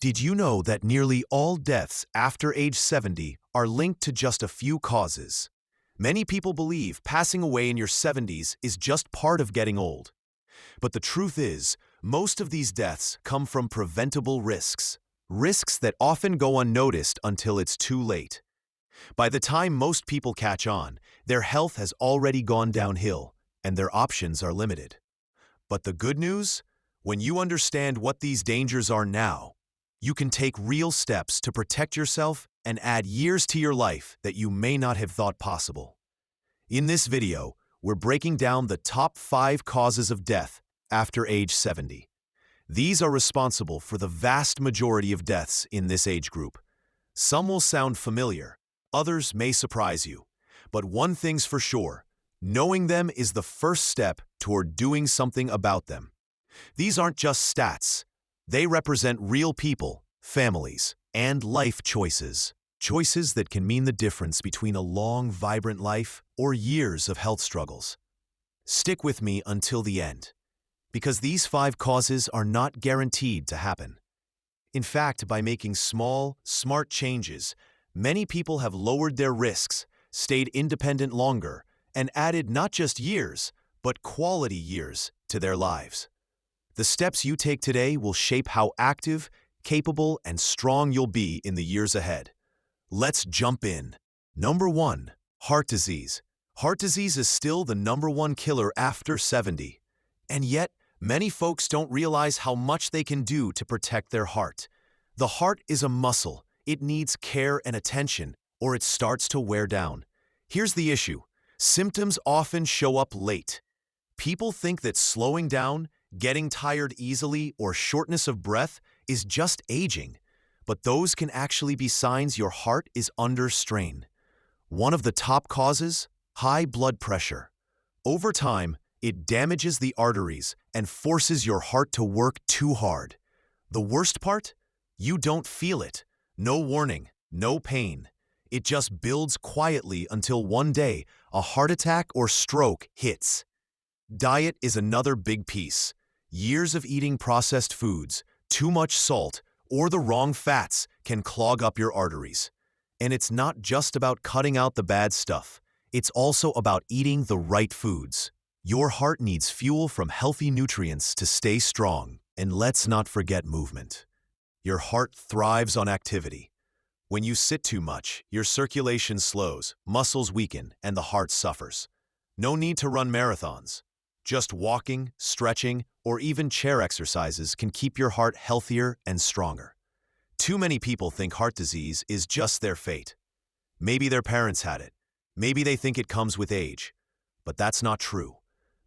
Did you know that nearly all deaths after age 70 are linked to just a few causes? Many people believe passing away in your 70s is just part of getting old. But the truth is, most of these deaths come from preventable risks, risks that often go unnoticed until it's too late. By the time most people catch on, their health has already gone downhill, and their options are limited. But the good news? When you understand what these dangers are now, you can take real steps to protect yourself and add years to your life that you may not have thought possible. In this video, we're breaking down the top 5 causes of death after age 70. These are responsible for the vast majority of deaths in this age group. Some will sound familiar, others may surprise you. But one thing's for sure, knowing them is the first step toward doing something about them. These aren't just stats. They represent real people, families, and life choices. Choices that can mean the difference between a long, vibrant life or years of health struggles. Stick with me until the end, because these 5 causes are not guaranteed to happen. In fact, by making small, smart changes, many people have lowered their risks, stayed independent longer, and added not just years, but quality years to their lives. The steps you take today will shape how active, capable, and strong you'll be in the years ahead. Let's jump in. Number 1. Heart disease. Heart disease is still the #1 killer after 70. And yet, many folks don't realize how much they can do to protect their heart. The heart is a muscle. It needs care and attention, or it starts to wear down. Here's the issue. Symptoms often show up late. People think that slowing down, getting tired easily, or shortness of breath is just aging, but those can actually be signs your heart is under strain. One of the top causes? High blood pressure. Over time, it damages the arteries and forces your heart to work too hard. The worst part? You don't feel it. No warning, no pain. It just builds quietly until one day a heart attack or stroke hits. Diet is another big piece. Years of eating processed foods, too much salt, or the wrong fats can clog up your arteries. And it's not just about cutting out the bad stuff. It's also about eating the right foods. Your heart needs fuel from healthy nutrients to stay strong. And let's not forget movement. Your heart thrives on activity. When you sit too much, your circulation slows, muscles weaken, and the heart suffers. No need to run marathons. Just walking, stretching, or even chair exercises can keep your heart healthier and stronger. Too many people think heart disease is just their fate. Maybe their parents had it. Maybe they think it comes with age. But that's not true.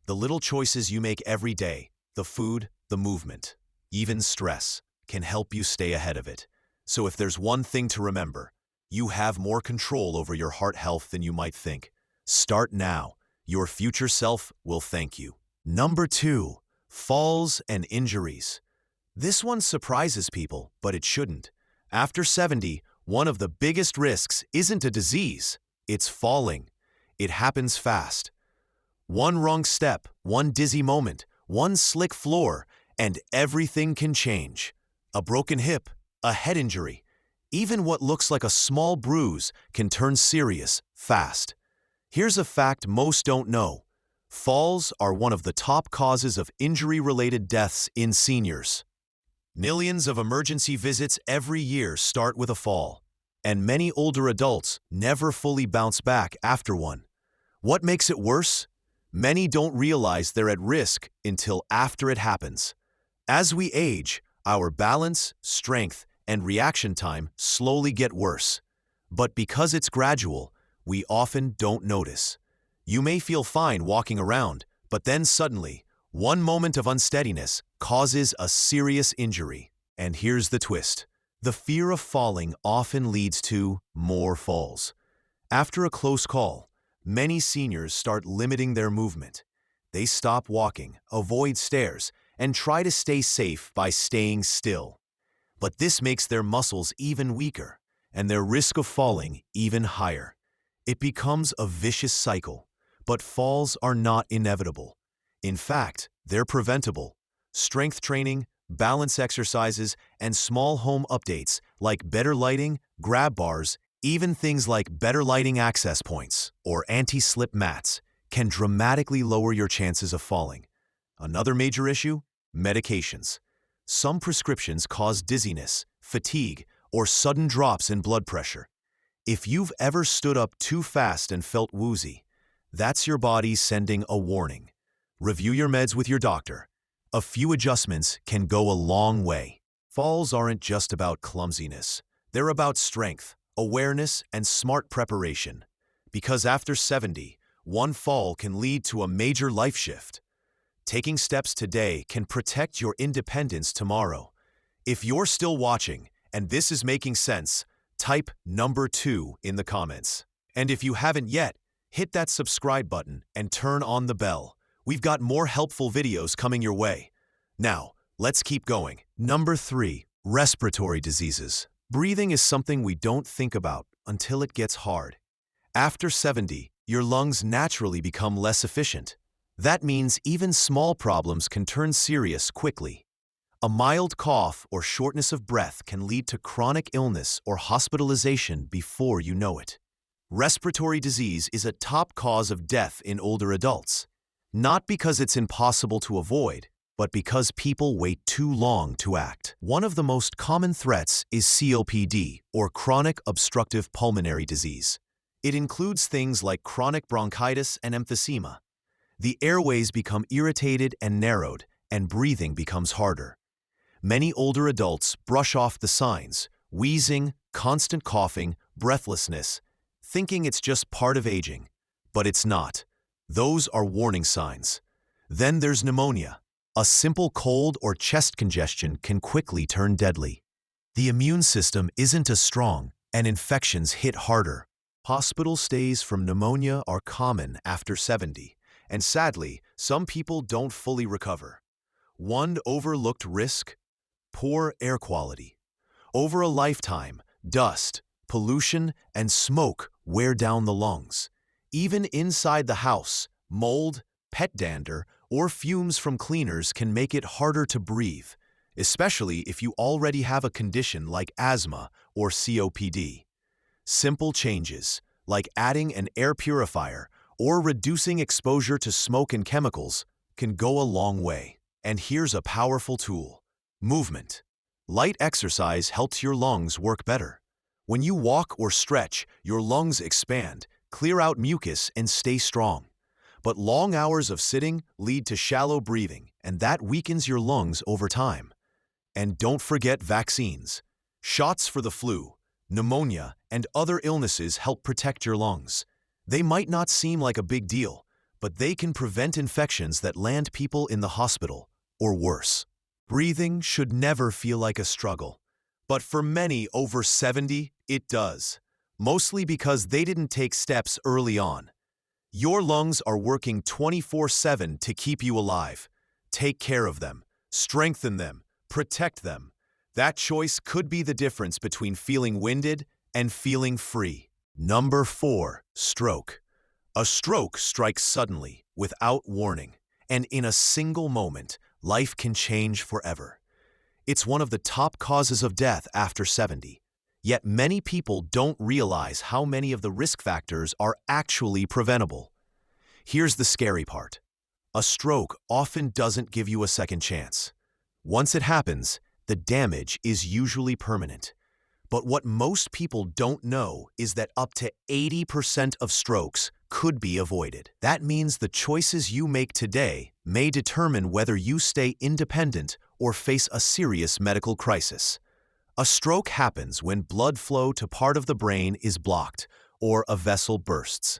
The little choices you make every day, the food, the movement, even stress, can help you stay ahead of it. So if there's one thing to remember, you have more control over your heart health than you might think. Start now. Your future self will thank you. Number 2. Falls and injuries. This one surprises people, but it shouldn't. After 70, one of the biggest risks isn't a disease, it's falling. It happens fast. One wrong step, one dizzy moment, one slick floor, and everything can change. A broken hip, a head injury, even what looks like a small bruise can turn serious fast. Here's a fact most don't know. Falls are one of the top causes of injury-related deaths in seniors. Millions of emergency visits every year start with a fall, and many older adults never fully bounce back after one. What makes it worse? Many don't realize they're at risk until after it happens. As we age, our balance, strength, and reaction time slowly get worse. But because it's gradual, we often don't notice. You may feel fine walking around, but then suddenly, one moment of unsteadiness causes a serious injury. And here's the twist. The fear of falling often leads to more falls. After a close call, many seniors start limiting their movement. They stop walking, avoid stairs, and try to stay safe by staying still. But this makes their muscles even weaker, and their risk of falling even higher. It becomes a vicious cycle, but falls are not inevitable. In fact, they're preventable. Strength training, balance exercises, and small home updates like better lighting, grab bars, even things like better lighting access points or anti-slip mats can dramatically lower your chances of falling. Another major issue? Medications. Some prescriptions cause dizziness, fatigue, or sudden drops in blood pressure. If you've ever stood up too fast and felt woozy, that's your body sending a warning. Review your meds with your doctor. A few adjustments can go a long way. Falls aren't just about clumsiness. They're about strength, awareness, and smart preparation. Because after 70, one fall can lead to a major life shift. Taking steps today can protect your independence tomorrow. If you're still watching and this is making sense, type number 2 in the comments. And if you haven't yet, hit that subscribe button and turn on the bell. We've got more helpful videos coming your way. Now, let's keep going. Number 3, respiratory diseases. Breathing is something we don't think about until it gets hard. After 70, your lungs naturally become less efficient. That means even small problems can turn serious quickly. A mild cough or shortness of breath can lead to chronic illness or hospitalization before you know it. Respiratory disease is a top cause of death in older adults, not because it's impossible to avoid, but because people wait too long to act. One of the most common threats is COPD, or chronic obstructive pulmonary disease. It includes things like chronic bronchitis and emphysema. The airways become irritated and narrowed, and breathing becomes harder. Many older adults brush off the signs: wheezing, constant coughing, breathlessness, thinking it's just part of aging. But it's not. Those are warning signs. Then there's pneumonia. A simple cold or chest congestion can quickly turn deadly. The immune system isn't as strong, and infections hit harder. Hospital stays from pneumonia are common after 70, and sadly, some people don't fully recover. One overlooked risk: poor air quality. Over a lifetime, dust, pollution, and smoke wear down the lungs. Even inside the house, mold, pet dander, or fumes from cleaners can make it harder to breathe, especially if you already have a condition like asthma or COPD. Simple changes, like adding an air purifier or reducing exposure to smoke and chemicals, can go a long way. And here's a powerful tool: movement. Light exercise helps your lungs work better. When you walk or stretch, your lungs expand, clear out mucus, and stay strong. But long hours of sitting lead to shallow breathing, and that weakens your lungs over time. And don't forget vaccines. Shots for the flu, pneumonia, and other illnesses help protect your lungs. They might not seem like a big deal, but they can prevent infections that land people in the hospital, or worse. Breathing should never feel like a struggle. But for many over 70, it does. Mostly because they didn't take steps early on. Your lungs are working 24/7 to keep you alive. Take care of them, strengthen them, protect them. That choice could be the difference between feeling winded and feeling free. Number 4, stroke. A stroke strikes suddenly, without warning, and in a single moment, life can change forever. It's one of the top causes of death after 70. Yet many people don't realize how many of the risk factors are actually preventable. Here's the scary part: a stroke often doesn't give you a second chance. Once it happens, the damage is usually permanent. But what most people don't know is that up to 80% of strokes could be avoided. That means the choices you make today may determine whether you stay independent or face a serious medical crisis. A stroke happens when blood flow to part of the brain is blocked or a vessel bursts.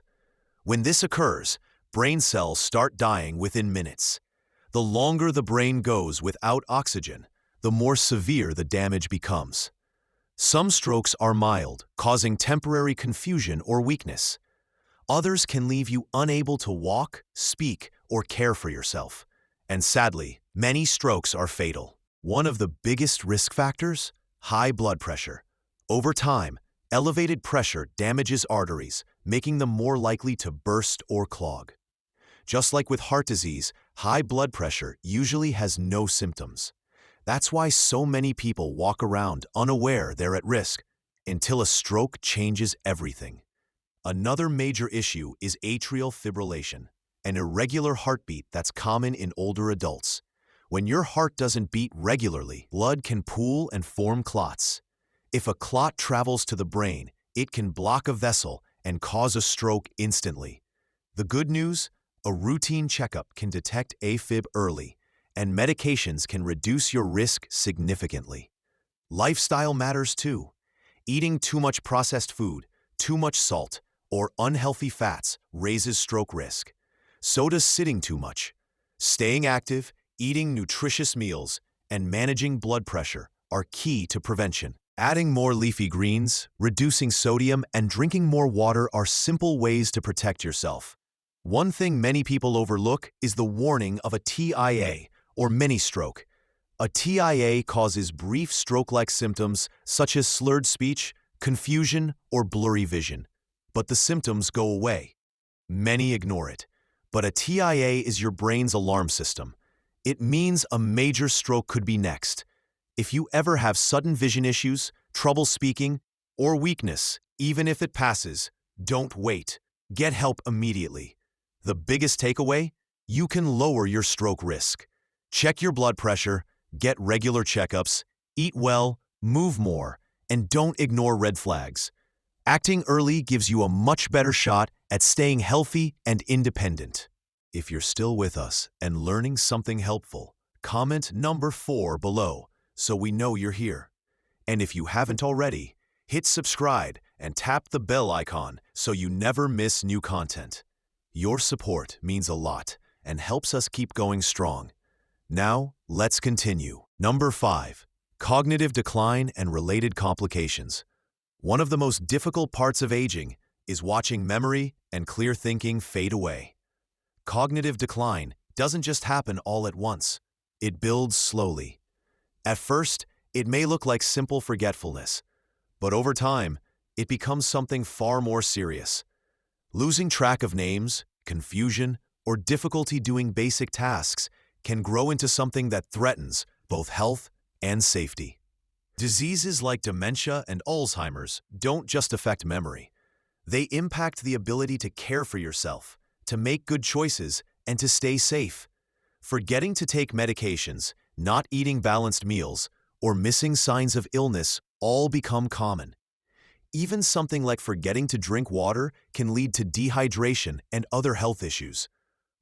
When this occurs, brain cells start dying within minutes. The longer the brain goes without oxygen, the more severe the damage becomes. Some strokes are mild, causing temporary confusion or weakness. Others can leave you unable to walk, speak, or care for yourself. And sadly, many strokes are fatal. One of the biggest risk factors? High blood pressure. Over time, elevated pressure damages arteries, making them more likely to burst or clog. Just like with heart disease, high blood pressure usually has no symptoms. That's why so many people walk around unaware they're at risk until a stroke changes everything. Another major issue is atrial fibrillation, an irregular heartbeat that's common in older adults. When your heart doesn't beat regularly, blood can pool and form clots. If a clot travels to the brain, it can block a vessel and cause a stroke instantly. The good news? A routine checkup can detect AFib early, and medications can reduce your risk significantly. Lifestyle matters too. Eating too much processed food, too much salt, or unhealthy fats raises stroke risk. So does sitting too much. Staying active, eating nutritious meals, and managing blood pressure are key to prevention. Adding more leafy greens, reducing sodium, and drinking more water are simple ways to protect yourself. One thing many people overlook is the warning of a TIA, or mini stroke. A TIA causes brief stroke-like symptoms such as slurred speech, confusion, or blurry vision. But the symptoms go away. Many ignore it. But a TIA is your brain's alarm system. It means a major stroke could be next. If you ever have sudden vision issues, trouble speaking, or weakness, even if it passes, don't wait. Get help immediately. The biggest takeaway? You can lower your stroke risk. Check your blood pressure, get regular checkups, eat well, move more, and don't ignore red flags. Acting early gives you a much better shot at staying healthy and independent. If you're still with us and learning something helpful, comment number 4 below so we know you're here. And if you haven't already, hit subscribe and tap the bell icon so you never miss new content. Your support means a lot and helps us keep going strong. Now, let's continue. Number 5. Cognitive decline and related complications. One of the most difficult parts of aging is watching memory and clear thinking fade away. Cognitive decline doesn't just happen all at once. It builds slowly. At first, it may look like simple forgetfulness, but over time, it becomes something far more serious. Losing track of names, confusion, or difficulty doing basic tasks can grow into something that threatens both health and safety. Diseases like dementia and Alzheimer's don't just affect memory. They impact the ability to care for yourself, to make good choices, and to stay safe. Forgetting to take medications, not eating balanced meals, or missing signs of illness all become common. Even something like forgetting to drink water can lead to dehydration and other health issues.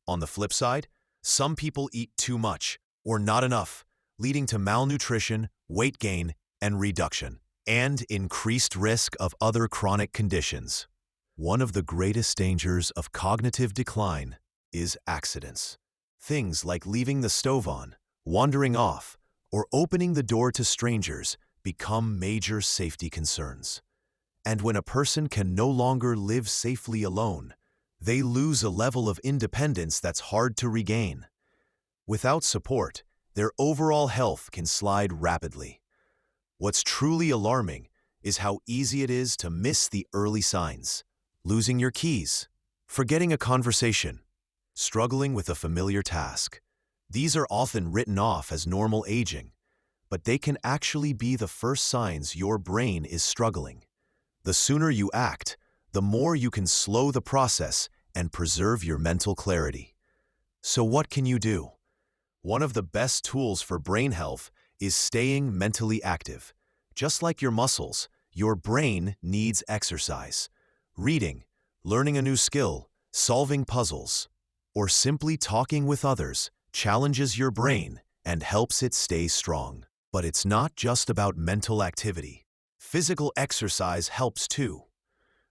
On the flip side, some people eat too much or not enough, leading to malnutrition, weight gain, and reduction, and increased risk of other chronic conditions. One of the greatest dangers of cognitive decline is accidents. Things like leaving the stove on, wandering off, or opening the door to strangers become major safety concerns. And when a person can no longer live safely alone, they lose a level of independence that's hard to regain. Without support, their overall health can slide rapidly. What's truly alarming is how easy it is to miss the early signs. Losing your keys, forgetting a conversation, struggling with a familiar task. These are often written off as normal aging, but they can actually be the first signs your brain is struggling. The sooner you act, the more you can slow the process and preserve your mental clarity. So what can you do? One of the best tools for brain health is staying mentally active. Just like your muscles, your brain needs exercise. Reading, learning a new skill, solving puzzles, or simply talking with others challenges your brain and helps it stay strong. But it's not just about mental activity. Physical exercise helps too.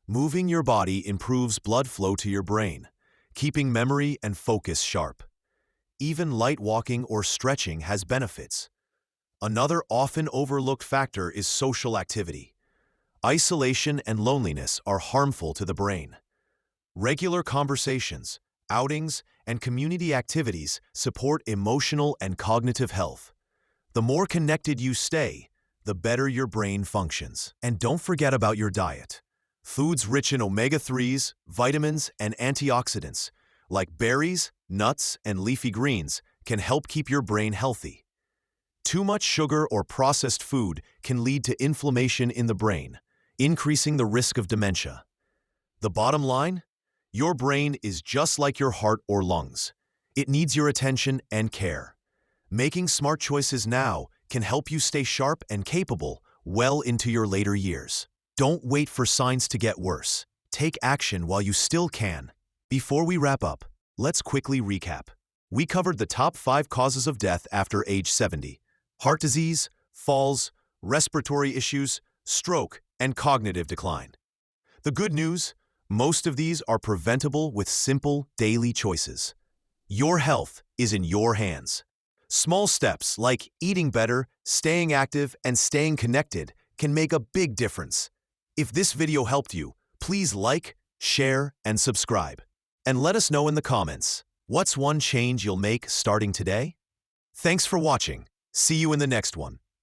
Moving your body improves blood flow to your brain, keeping memory and focus sharp. Even light walking or stretching has benefits. Another often overlooked factor is social activity. Isolation and loneliness are harmful to the brain. Regular conversations, outings, and community activities support emotional and cognitive health. The more connected you stay, the better your brain functions. And don't forget about your diet. Foods rich in omega-3s, vitamins, and antioxidants, like berries, nuts, and leafy greens, can help keep your brain healthy. Too much sugar or processed food can lead to inflammation in the brain, increasing the risk of dementia. The bottom line? Your brain is just like your heart or lungs. It needs your attention and care. Making smart choices now can help you stay sharp and capable well into your later years. Don't wait for signs to get worse. Take action while you still can. Before we wrap up, let's quickly recap. We covered the top 5 causes of death after age 70. Heart disease, falls, respiratory issues, stroke, and cognitive decline. The good news? Most of these are preventable with simple daily choices. Your health is in your hands. Small steps like eating better, staying active, and staying connected can make a big difference. If this video helped you, please like, share, and subscribe. And let us know in the comments, what's one change you'll make starting today? Thanks for watching. See you in the next one.